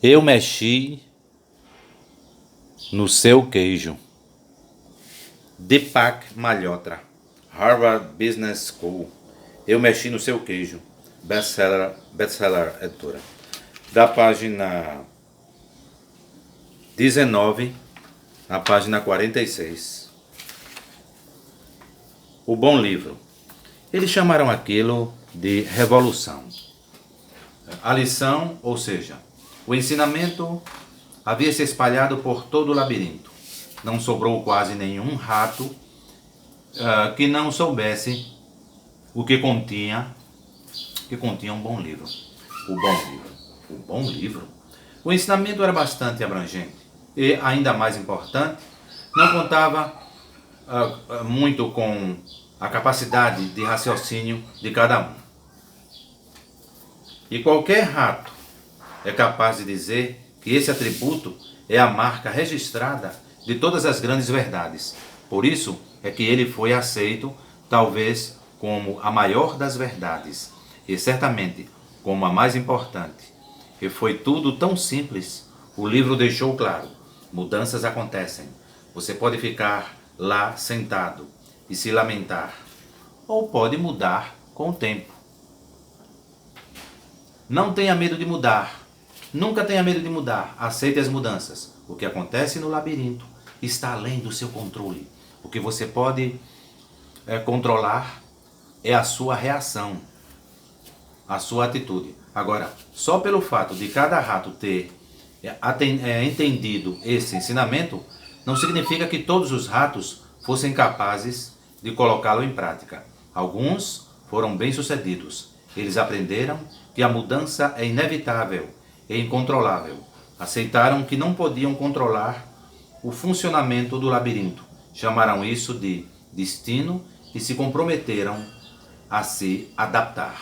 Eu mexi no seu queijo. Deepak Malhotra, Harvard Business School. Eu mexi no seu queijo. Best-seller editora. Da página 19 à página 46. O bom livro. Eles chamaram aquilo de revolução. A lição, ou seja, o ensinamento havia se espalhado por todo o labirinto. Não sobrou quase nenhum rato que não soubesse o que continha um bom livro. O bom livro. O bom livro. O ensinamento era bastante abrangente e, ainda mais importante, não contava muito com a capacidade de raciocínio de cada um. E qualquer rato é capaz de dizer que esse atributo é a marca registrada de todas as grandes verdades. Por isso é que ele foi aceito, talvez, como a maior das verdades, e certamente como a mais importante. E foi tudo tão simples. O livro deixou claro: mudanças acontecem. Você pode ficar lá sentado e se lamentar, ou pode mudar com o tempo. Não tenha medo de mudar. Nunca tenha medo de mudar. Aceite as mudanças. O que acontece no labirinto está além do seu controle. O que você pode controlar é a sua reação, a sua atitude. Agora, só pelo fato de cada rato ter entendido esse ensinamento, não significa que todos os ratos fossem capazes de colocá-lo em prática. Alguns foram bem-sucedidos. Eles aprenderam que a mudança é inevitável e incontrolável. Aceitaram que não podiam controlar o funcionamento do labirinto. Chamaram isso de destino e se comprometeram a se adaptar.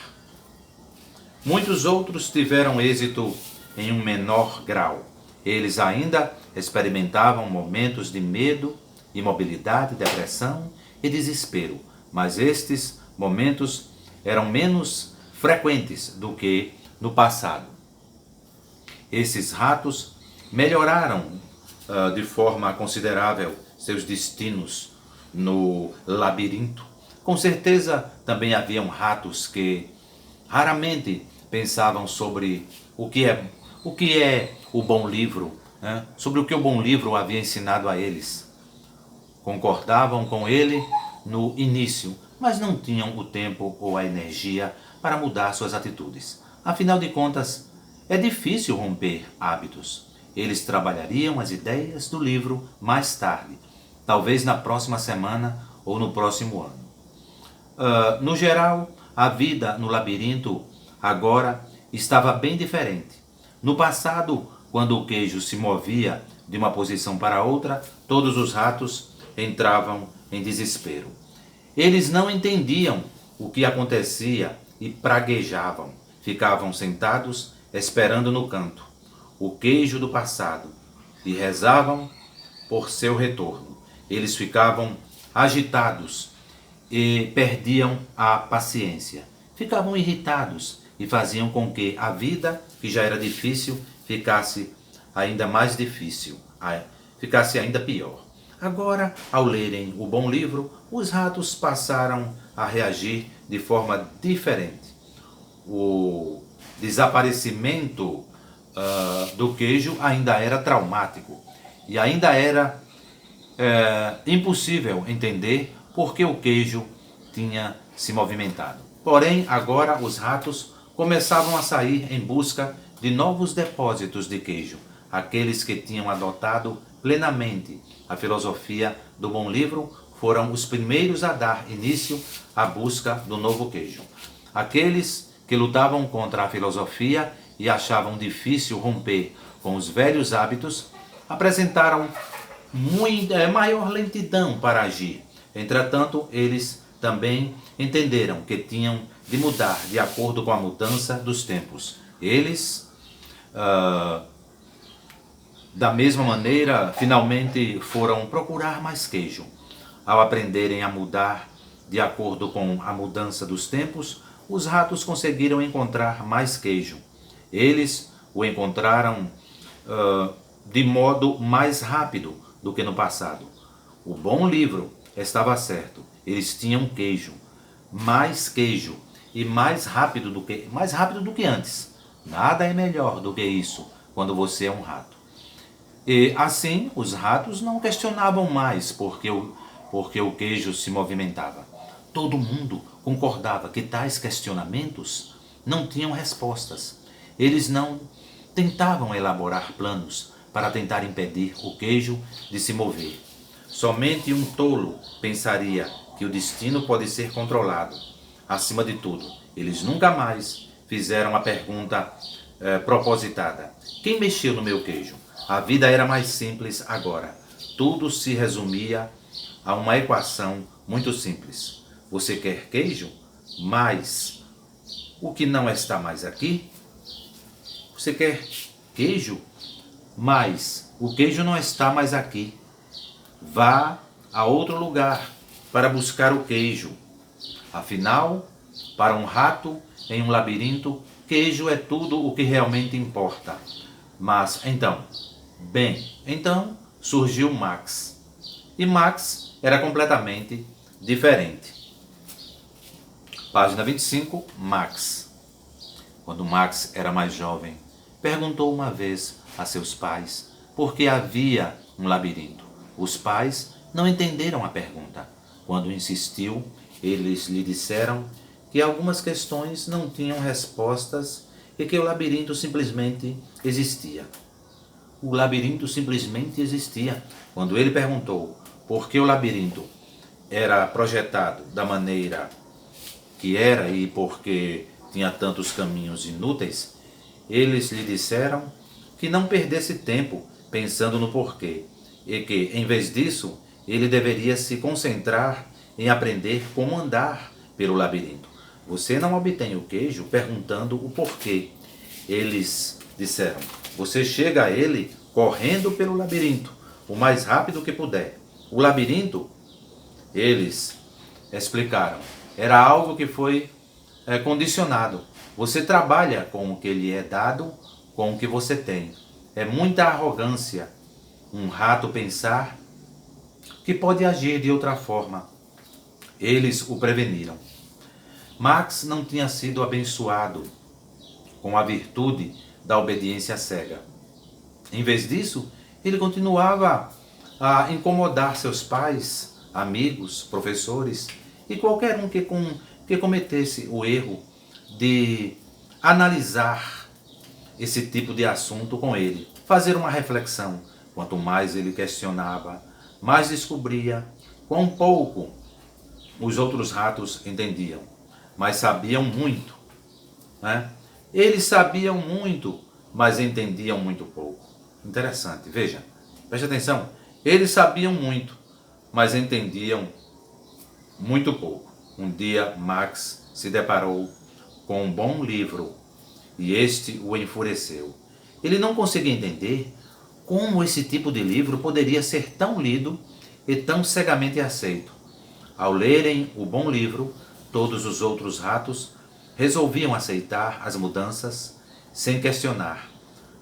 Muitos outros tiveram êxito em um menor grau. Eles ainda experimentavam momentos de medo, imobilidade, depressão e desespero, mas estes momentos eram menos frequentes do que no passado. Esses ratos melhoraram de forma considerável seus destinos no labirinto. Com certeza também haviam ratos que raramente pensavam sobre o que é o bom livro, né? Sobre o que o bom livro havia ensinado a eles. Concordavam com ele no início, mas não tinham o tempo ou a energia para mudar suas atitudes. Afinal de contas, é difícil romper hábitos. Eles trabalhariam as ideias do livro mais tarde, talvez na próxima semana ou no próximo ano. No geral, a vida no labirinto agora estava bem diferente. No passado, quando o queijo se movia de uma posição para outra, todos os ratos entravam em desespero. Eles não entendiam o que acontecia e praguejavam. Ficavam sentados esperando no canto o queijo do passado e rezavam por seu retorno. Eles ficavam agitados e perdiam a paciência. Ficavam irritados e faziam com que a vida, que já era difícil, ficasse ainda mais difícil, ficasse ainda pior. Agora, ao lerem o bom livro, os ratos passaram a reagir de forma diferente. O desaparecimento do queijo ainda era traumático e ainda era impossível entender por que o queijo tinha se movimentado. Porém, agora os ratos começavam a sair em busca de novos depósitos de queijo. Aqueles que tinham adotado plenamente a filosofia do bom livro foram os primeiros a dar início à busca do novo queijo. Aqueles que lutavam contra a filosofia e achavam difícil romper com os velhos hábitos apresentaram maior lentidão para agir. Entretanto, eles também entenderam que tinham de mudar de acordo com a mudança dos tempos. Eles, da mesma maneira, finalmente foram procurar mais queijo. Ao aprenderem a mudar de acordo com a mudança dos tempos, os ratos conseguiram encontrar mais queijo. Eles o encontraram de modo mais rápido do que no passado. O bom livro estava certo. Eles tinham queijo e mais rápido do que antes. Nada é melhor do que isso quando você é um rato. E assim os ratos não questionavam mais porque o queijo se movimentava. Todo mundo concordava que tais questionamentos não tinham respostas. Eles não tentavam elaborar planos para tentar impedir o queijo de se mover. Somente um tolo pensaria que o destino pode ser controlado. Acima de tudo, eles nunca mais fizeram a pergunta propositada: quem mexeu no meu queijo? A vida era mais simples agora. Tudo se resumia a uma equação muito simples. Você quer queijo? Mas o que não está mais aqui? Você quer queijo? Mas o queijo não está mais aqui. Vá a outro lugar para buscar o queijo. Afinal, para um rato em um labirinto, queijo é tudo o que realmente importa. Mas então surgiu Max. E Max era completamente diferente. Página 25, Max. Quando Max era mais jovem, perguntou uma vez a seus pais por que havia um labirinto. Os pais não entenderam a pergunta. Quando insistiu, eles lhe disseram que algumas questões não tinham respostas e que o labirinto simplesmente existia. O labirinto simplesmente existia. Quando ele perguntou por que o labirinto era projetado da maneira que era e por que tinha tantos caminhos inúteis, eles lhe disseram que não perdesse tempo pensando no porquê e que, em vez disso, ele deveria se concentrar em aprender como andar pelo labirinto. Você não obtém o queijo perguntando o porquê. Eles disseram: você chega a ele correndo pelo labirinto, o mais rápido que puder. O labirinto, eles explicaram, era algo que foi condicionado. Você trabalha com o que lhe é dado, com o que você tem. É muita arrogância um rato pensar que pode agir de outra forma. Eles o preveniram. Max não tinha sido abençoado com a virtude da obediência cega. Em vez disso, ele continuava a incomodar seus pais, amigos, professores e qualquer um que cometesse o erro de analisar esse tipo de assunto com ele, fazer uma reflexão. Quanto mais ele questionava, mais descobria quão pouco os outros ratos entendiam, mas sabiam muito, né? Eles sabiam muito, mas entendiam muito pouco. Interessante, veja, preste atenção. Eles sabiam muito, mas entendiam muito pouco. Um dia Max se deparou com um bom livro e este o enfureceu. Ele não conseguia entender como esse tipo de livro poderia ser tão lido e tão cegamente aceito. Ao lerem o bom livro, todos os outros ratos resolviam aceitar as mudanças sem questionar.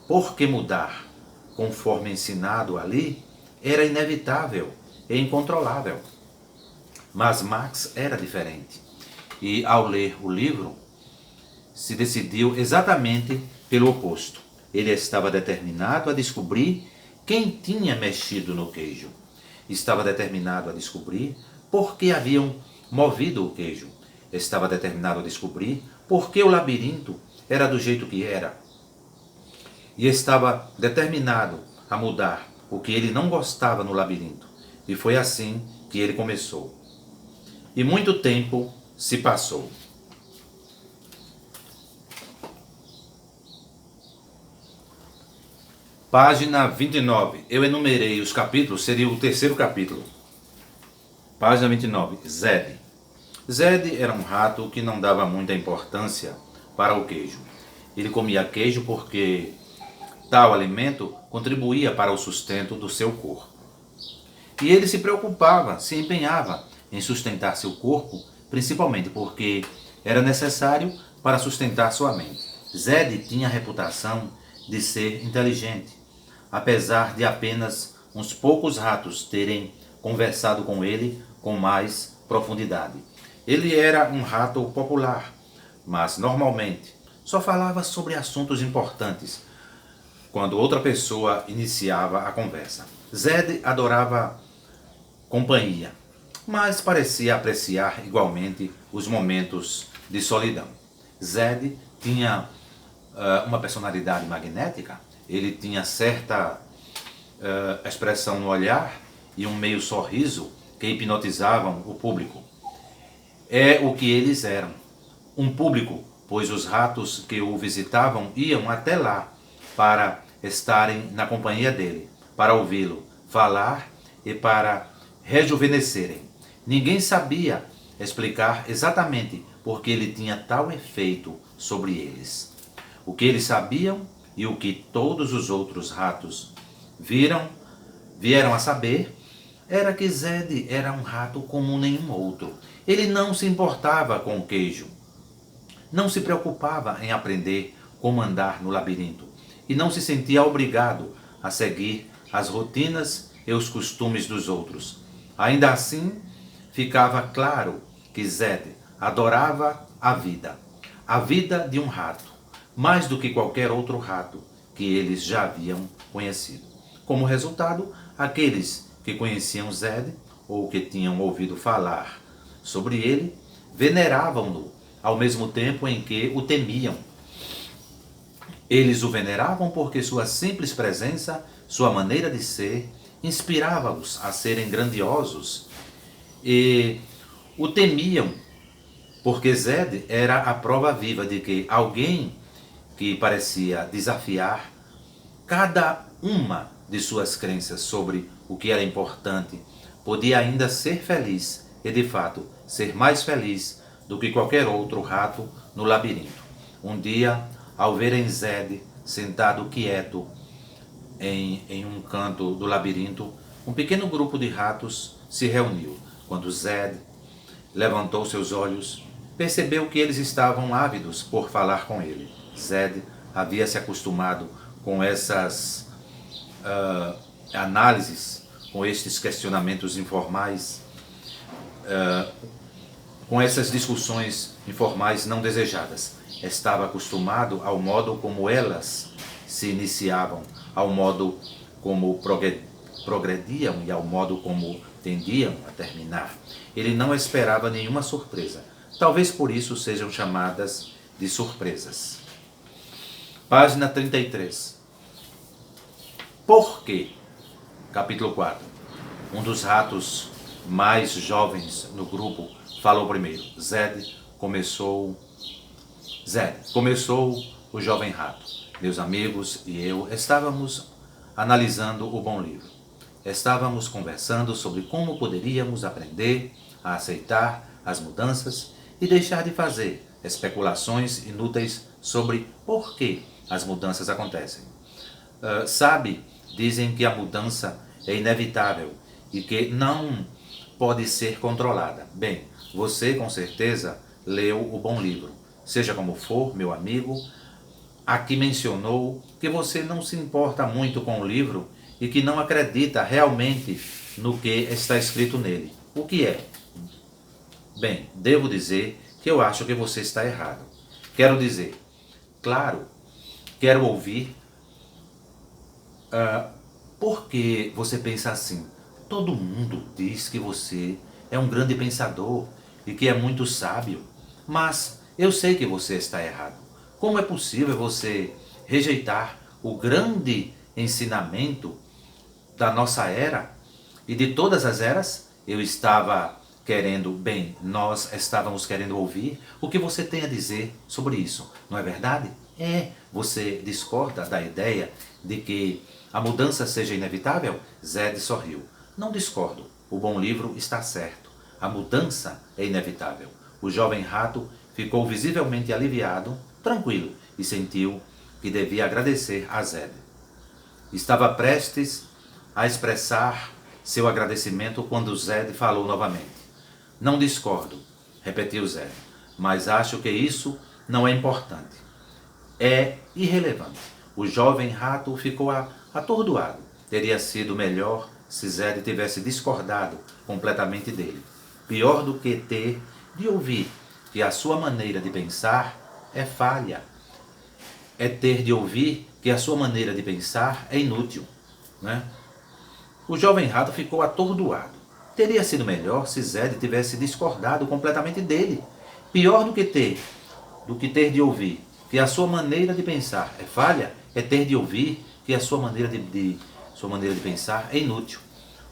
Por que mudar? Conforme ensinado ali, era inevitável e incontrolável. Mas Max era diferente. E ao ler o livro, se decidiu exatamente pelo oposto. Ele estava determinado a descobrir quem tinha mexido no queijo. Estava determinado a descobrir por que haviam movido o queijo. Estava determinado a descobrir por que o labirinto era do jeito que era. E estava determinado a mudar o que ele não gostava no labirinto. E foi assim que ele começou. E muito tempo se passou. Página 29. Eu enumerei os capítulos, seria o terceiro capítulo. Página 29. Zed. Zed era um rato que não dava muita importância para o queijo. Ele comia queijo porque tal alimento contribuía para o sustento do seu corpo. E ele se preocupava, se empenhava em sustentar seu corpo, principalmente porque era necessário para sustentar sua mente. Zed tinha a reputação de ser inteligente. apesar de apenas uns poucos ratos terem conversado com ele com mais profundidade. Ele era um rato popular, mas normalmente só falava sobre assuntos importantes quando outra pessoa iniciava a conversa. Zed adorava companhia, mas parecia apreciar igualmente os momentos de solidão. Zed tinha uma personalidade magnética, ele tinha certa expressão no olhar e um meio sorriso que hipnotizavam o público. É o que eles eram, um público, pois os ratos que o visitavam iam até lá para estarem na companhia dele, para ouvi-lo falar e para rejuvenescerem. Ninguém sabia explicar exatamente por que ele tinha tal efeito sobre eles. O que eles sabiam e o que todos os outros ratos vieram a saber, era que Zed era um rato como nenhum outro. Ele não se importava com o queijo, não se preocupava em aprender como andar no labirinto e não se sentia obrigado a seguir as rotinas e os costumes dos outros. Ainda assim, ficava claro que Zed adorava a vida de um rato, mais do que qualquer outro rato que eles já haviam conhecido. Como resultado, aqueles que conheciam Zed, ou que tinham ouvido falar sobre ele, veneravam-no, ao mesmo tempo em que o temiam. Eles o veneravam porque sua simples presença, sua maneira de ser, inspirava-os a serem grandiosos, e o temiam porque Zed era a prova viva de que alguém que parecia desafiar cada uma de suas crenças sobre o que era importante podia ainda ser feliz e, de fato, ser mais feliz do que qualquer outro rato no labirinto. Um dia, ao verem Zed sentado quieto em um canto do labirinto, um pequeno grupo de ratos se reuniu. Quando Zed levantou seus olhos, percebeu que eles estavam ávidos por falar com ele. Zed havia se acostumado com essas análises, com estes questionamentos informais, com essas discussões informais não desejadas. Estava acostumado ao modo como elas se iniciavam, ao modo como progrediam e ao modo como tendiam a terminar. Ele não esperava nenhuma surpresa. Talvez por isso sejam chamadas de surpresas. Página 33. Por quê? Capítulo 4. Um dos ratos mais jovens no grupo falou primeiro. Zed começou o jovem rato. Meus amigos e eu estávamos analisando o bom livro. Estávamos conversando sobre como poderíamos aprender a aceitar as mudanças e deixar de fazer especulações inúteis sobre por que as mudanças acontecem. Dizem que a mudança é inevitável e que não pode ser controlada. Bem, você com certeza leu o bom livro. Seja como for, meu amigo, aqui mencionou que você não se importa muito com o livro e que não acredita realmente no que está escrito nele. O que é? Bem, devo dizer que eu acho que você está errado. Quero dizer, claro, quero ouvir por que você pensa assim. Todo mundo diz que você é um grande pensador e que é muito sábio, mas eu sei que você está errado. Como é possível você rejeitar o grande ensinamento da nossa era e de todas as eras? Nós estávamos querendo ouvir o que você tem a dizer sobre isso, não é verdade? Você discorda da ideia de que a mudança seja inevitável? Zed sorriu. Não discordo, o bom livro está certo. A mudança é inevitável. O jovem rato ficou visivelmente aliviado, tranquilo, e sentiu que devia agradecer a Zed. Estava prestes a expressar seu agradecimento quando Zed falou novamente. Não discordo, repetiu Zed, mas acho que isso não é importante. É irrelevante. O jovem rato ficou atordoado. Teria sido melhor se Zed tivesse discordado completamente dele. Pior do que ter de ouvir que a sua maneira de pensar é falha, é ter de ouvir que a sua maneira de pensar é inútil, né? O jovem rato ficou atordoado. Teria sido melhor se Zed tivesse discordado completamente dele. Pior do que ter de ouvir que a sua maneira de pensar é falha, é ter de ouvir que a sua maneira de pensar é inútil.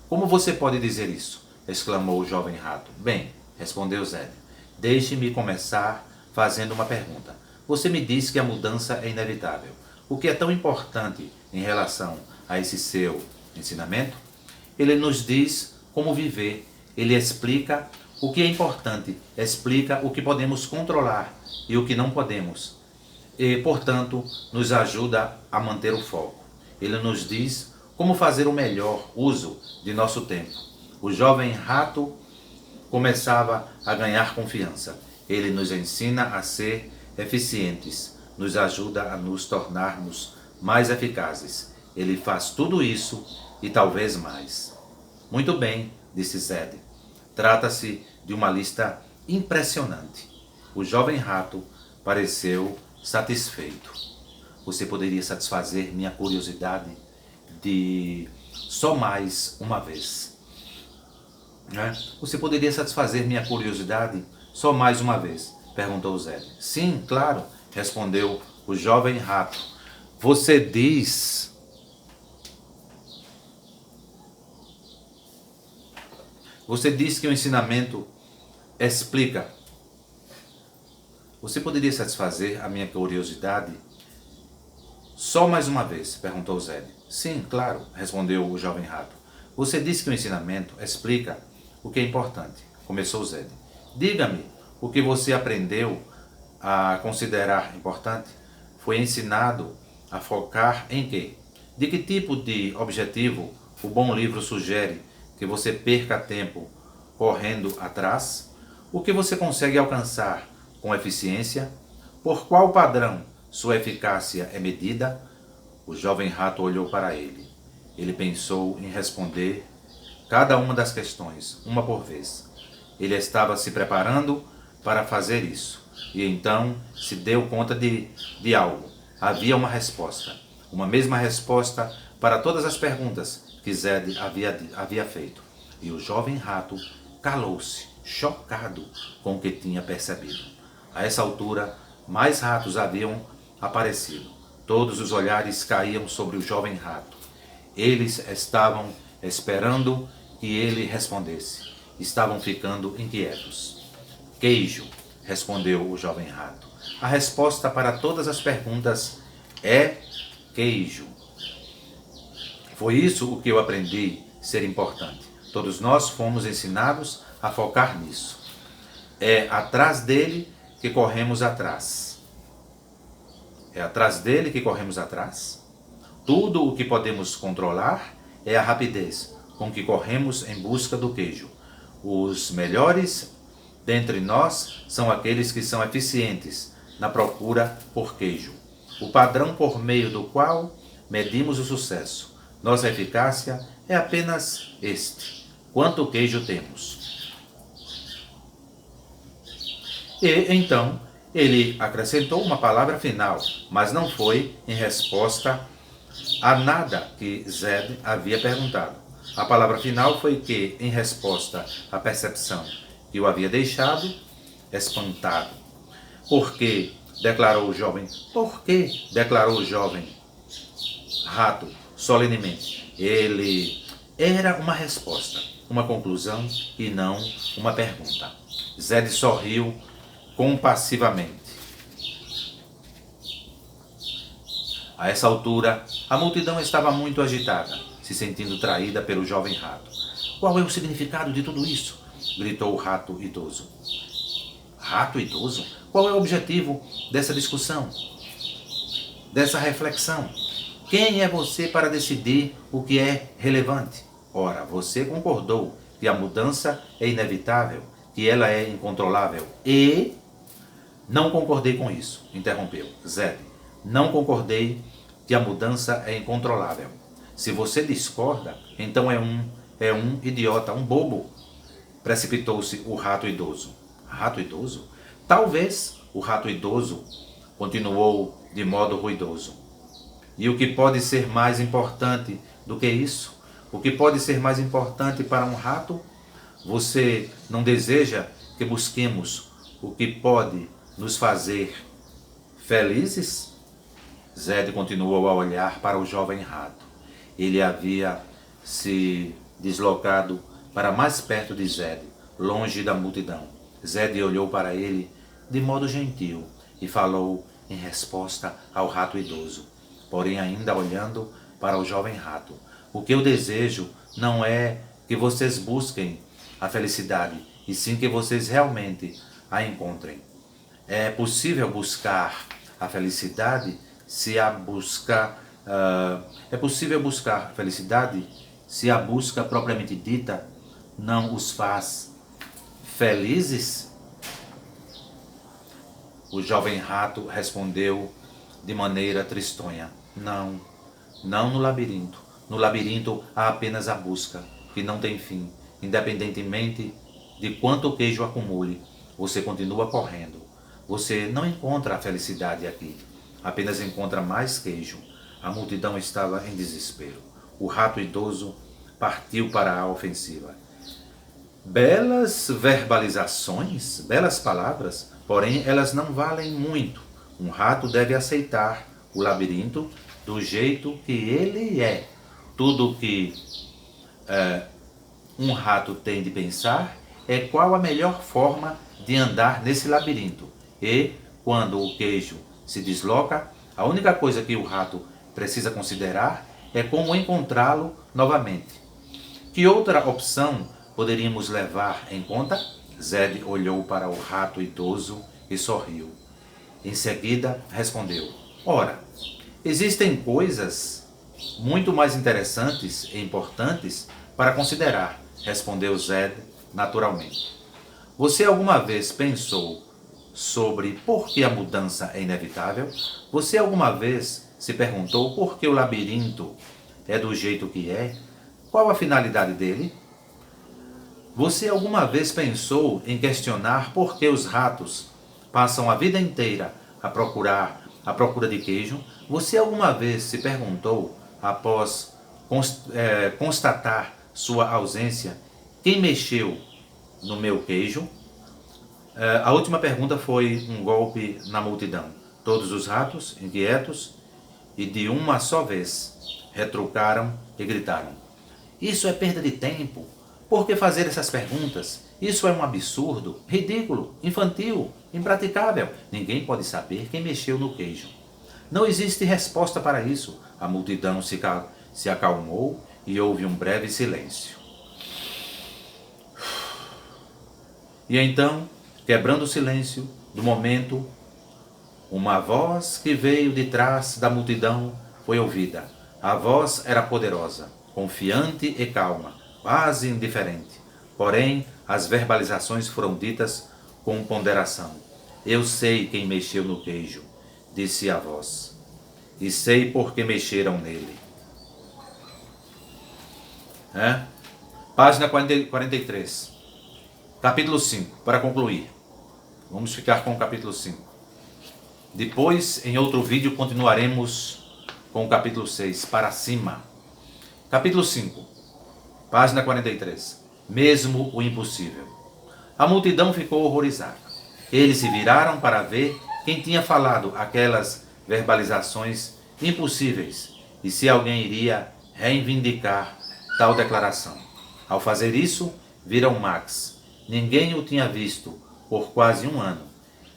Como você pode dizer isso? Exclamou o jovem rato. Bem, respondeu Zed, deixe-me começar fazendo uma pergunta. Você me disse que a mudança é inevitável. O que é tão importante em relação a esse seu ensinamento? Ele nos diz como viver, ele explica o que é importante, explica o que podemos controlar e o que não podemos. E, portanto, nos ajuda a manter o foco. Ele nos diz como fazer o melhor uso de nosso tempo. O jovem rato começava a ganhar confiança. Ele nos ensina a ser eficientes, nos ajuda a nos tornarmos mais eficazes. Ele faz tudo isso e talvez mais. Muito bem, disse Zed. Trata-se de uma lista impressionante. O jovem rato pareceu satisfeito. Você poderia satisfazer minha curiosidade de só mais uma vez? Né? Você poderia satisfazer minha curiosidade só mais uma vez? Perguntou Zed. Sim, claro, respondeu o jovem rato. Você diz que o ensinamento explica. Você poderia satisfazer a minha curiosidade só mais uma vez? Perguntou Zed. Sim, claro, respondeu o jovem rato. Você disse que o ensinamento explica o que é importante. Começou Zed. Diga-me o que você aprendeu a considerar importante. Foi ensinado a focar em quê? De que tipo de objetivo o bom livro sugere que você perca tempo correndo atrás? O que você consegue alcançar com eficiência? Por qual padrão sua eficácia é medida? O jovem rato olhou para ele. Ele pensou em responder cada uma das questões, uma por vez. Ele estava se preparando para fazer isso. E então se deu conta de algo. Havia uma resposta. Uma mesma resposta para todas as perguntas que Zed havia feito. E o jovem rato calou-se, chocado com o que tinha percebido. A essa altura, mais ratos haviam aparecido. Todos os olhares caíam sobre o jovem rato. Eles estavam esperando que ele respondesse. Estavam ficando inquietos. Queijo, respondeu o jovem rato. A resposta para todas as perguntas é queijo. Foi isso o que eu aprendi ser importante. Todos nós fomos ensinados a focar nisso. É atrás dele que corremos atrás. É atrás dele que corremos atrás. Tudo o que podemos controlar é a rapidez com que corremos em busca do queijo. Os melhores dentre nós são aqueles que são eficientes na procura por queijo. O padrão por meio do qual medimos o sucesso. Nossa eficácia é apenas este. Quanto queijo temos? E então ele acrescentou uma palavra final, mas não foi em resposta a nada que Zed havia perguntado. A palavra final foi que, em resposta à percepção que o havia deixado espantado. Por quê? Declarou o jovem. Por quê? Declarou o jovem rato solenemente. Ele era uma resposta, uma conclusão e não uma pergunta. Zed sorriu compassivamente. A essa altura, a multidão estava muito agitada, se sentindo traída pelo jovem rato. Qual é o significado de tudo isso? Gritou o rato idoso. Rato idoso? Qual é o objetivo dessa discussão? Dessa reflexão? Quem é você para decidir o que é relevante? Ora, você concordou que a mudança é inevitável, que ela é incontrolável. E não concordei com isso, interrompeu Zed. Não concordei que a mudança é incontrolável. Se você discorda, então é um idiota, um bobo. Precipitou-se o rato idoso. Rato idoso? Talvez o rato idoso continuou de modo ruidoso. E o que pode ser mais importante do que isso? O que pode ser mais importante para um rato? Você não deseja que busquemos o que pode nos fazer felizes? Zed continuou a olhar para o jovem rato. Ele havia se deslocado para mais perto de Zed, longe da multidão. Zed olhou para ele de modo gentil e falou em resposta ao rato idoso, porém ainda olhando para o jovem rato. O que eu desejo não é que vocês busquem a felicidade, e sim que vocês realmente a encontrem. É possível buscar a felicidade se a busca é possível buscar a felicidade se a busca propriamente dita não os faz felizes? O jovem rato respondeu de maneira tristonha: Não, não no labirinto. No labirinto há apenas a busca, que não tem fim. Independentemente de quanto queijo acumule, você continua correndo. Você não encontra a felicidade aqui, apenas encontra mais queijo. A multidão estava em desespero. O rato idoso partiu para a ofensiva. Belas verbalizações, belas palavras, porém elas não valem muito. Um rato deve aceitar o labirinto do jeito que ele é. Tudo que um rato tem de pensar é qual a melhor forma de andar nesse labirinto. E, quando o queijo se desloca, a única coisa que o rato precisa considerar é como encontrá-lo novamente. Que outra opção poderíamos levar em conta? Zed olhou para o rato idoso e sorriu. Em seguida, respondeu: Ora, existem coisas muito mais interessantes e importantes para considerar, respondeu Zed naturalmente. Você alguma vez pensou sobre por que a mudança é inevitável? Você alguma vez se perguntou por que o labirinto é do jeito que é? Qual a finalidade dele? Você alguma vez pensou em questionar por que os ratos passam a vida inteira a procura de queijo? Você alguma vez se perguntou, após constatar sua ausência, quem mexeu no meu queijo? A última pergunta foi um golpe na multidão. Todos os ratos, inquietos e de uma só vez, retrucaram e gritaram: Isso é perda de tempo. Por que fazer essas perguntas? Isso é um absurdo, ridículo, infantil, impraticável. Ninguém pode saber quem mexeu no queijo. Não existe resposta para isso. A multidão se acalmou e houve um breve silêncio. E então, quebrando o silêncio do momento, uma voz que veio de trás da multidão foi ouvida. A voz era poderosa, confiante e calma, quase indiferente. Porém, as verbalizações foram ditas com ponderação. Eu sei quem mexeu no queijo, disse a voz, e sei por que mexeram nele. Página 43. Capítulo 5, para concluir. Vamos ficar com o capítulo 5. Depois, em outro vídeo, continuaremos com o capítulo 6, para cima. Capítulo 5, página 43. Mesmo o impossível. A multidão ficou horrorizada. Eles se viraram para ver quem tinha falado aquelas verbalizações impossíveis e se alguém iria reivindicar tal declaração. Ao fazer isso, viram Max. Ninguém o tinha visto por quase um ano.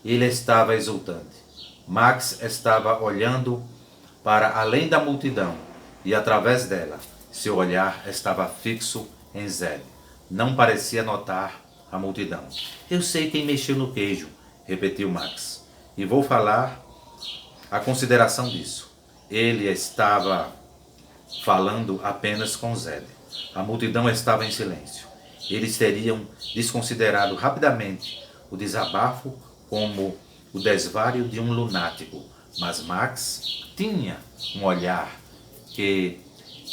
Ele estava exultante. Max estava olhando para além da multidão e através dela. Seu olhar estava fixo em Zed. Não parecia notar a multidão. Eu sei quem mexeu no queijo, repetiu Max. E vou falar a consideração disso. Ele estava falando apenas com Zed. A multidão estava em silêncio. Eles teriam desconsiderado rapidamente o desabafo como o desvario de um lunático. Mas Max tinha um olhar que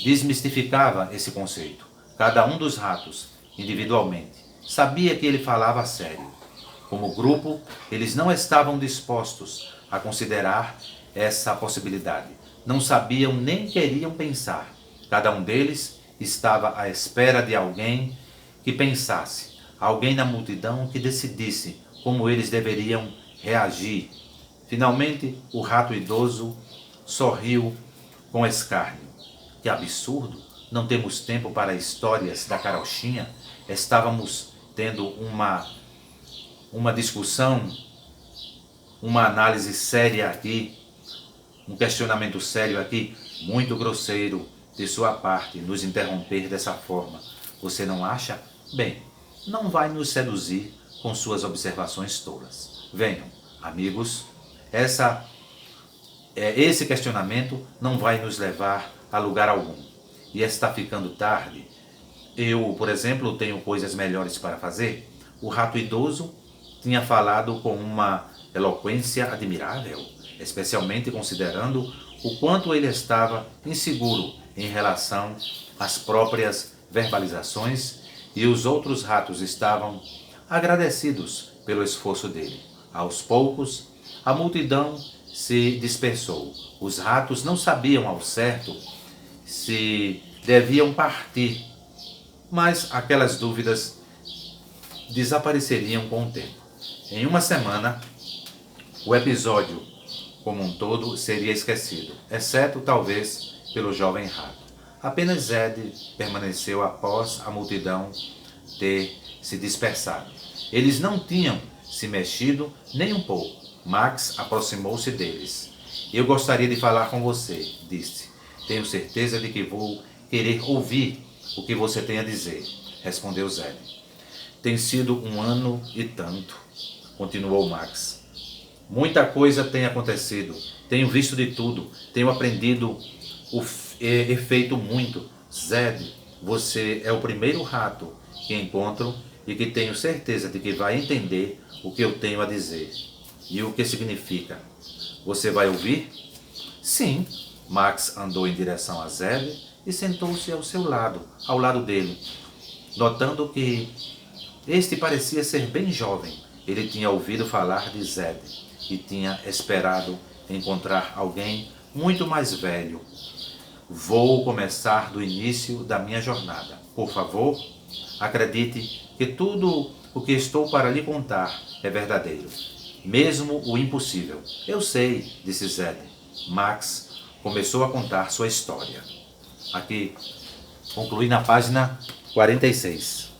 desmistificava esse conceito. Cada um dos ratos, individualmente, sabia que ele falava a sério. Como grupo, eles não estavam dispostos a considerar essa possibilidade. Não sabiam nem queriam pensar. Cada um deles estava à espera de alguém que pensasse, alguém na multidão que decidisse como eles deveriam reagir. Finalmente, o rato idoso sorriu com escárnio. Que absurdo! Não temos tempo para histórias da carochinha. Estávamos tendo uma discussão, uma análise séria aqui, um questionamento sério aqui. Muito grosseiro de sua parte nos interromper dessa forma. Você não acha? Bem, não vai nos seduzir com suas observações tolas. Venham, amigos, esse questionamento não vai nos levar a lugar algum. E está ficando tarde. Eu, por exemplo, tenho coisas melhores para fazer. O rato idoso tinha falado com uma eloquência admirável, especialmente considerando o quanto ele estava inseguro em relação às próprias verbalizações, e os outros ratos estavam agradecidos pelo esforço dele. Aos poucos, a multidão se dispersou. Os ratos não sabiam ao certo se deviam partir, mas aquelas dúvidas desapareceriam com o tempo. Em uma semana, o episódio como um todo seria esquecido, exceto talvez pelo jovem rato. Apenas Zed permaneceu após a multidão ter se dispersado. Eles não tinham se mexido nem um pouco. Max aproximou-se deles. Eu gostaria de falar com você, disse. Tenho certeza de que vou querer ouvir o que você tem a dizer, respondeu Zed. Tem sido um ano e tanto, continuou Max. Muita coisa tem acontecido, tenho visto de tudo, tenho aprendido e feito muito. Zed, você é o primeiro rato que encontro e que tenho certeza de que vai entender o que eu tenho a dizer. E o que significa? Você vai ouvir? Sim. Max andou em direção a Zed e sentou-se ao seu lado, ao lado dele, notando que este parecia ser bem jovem. Ele tinha ouvido falar de Zed e tinha esperado encontrar alguém muito mais velho. Vou começar do início da minha jornada. Por favor, acredite que tudo o que estou para lhe contar é verdadeiro, mesmo o impossível. Eu sei, disse Zed. Max começou a contar sua história. Aqui, concluí na página 46.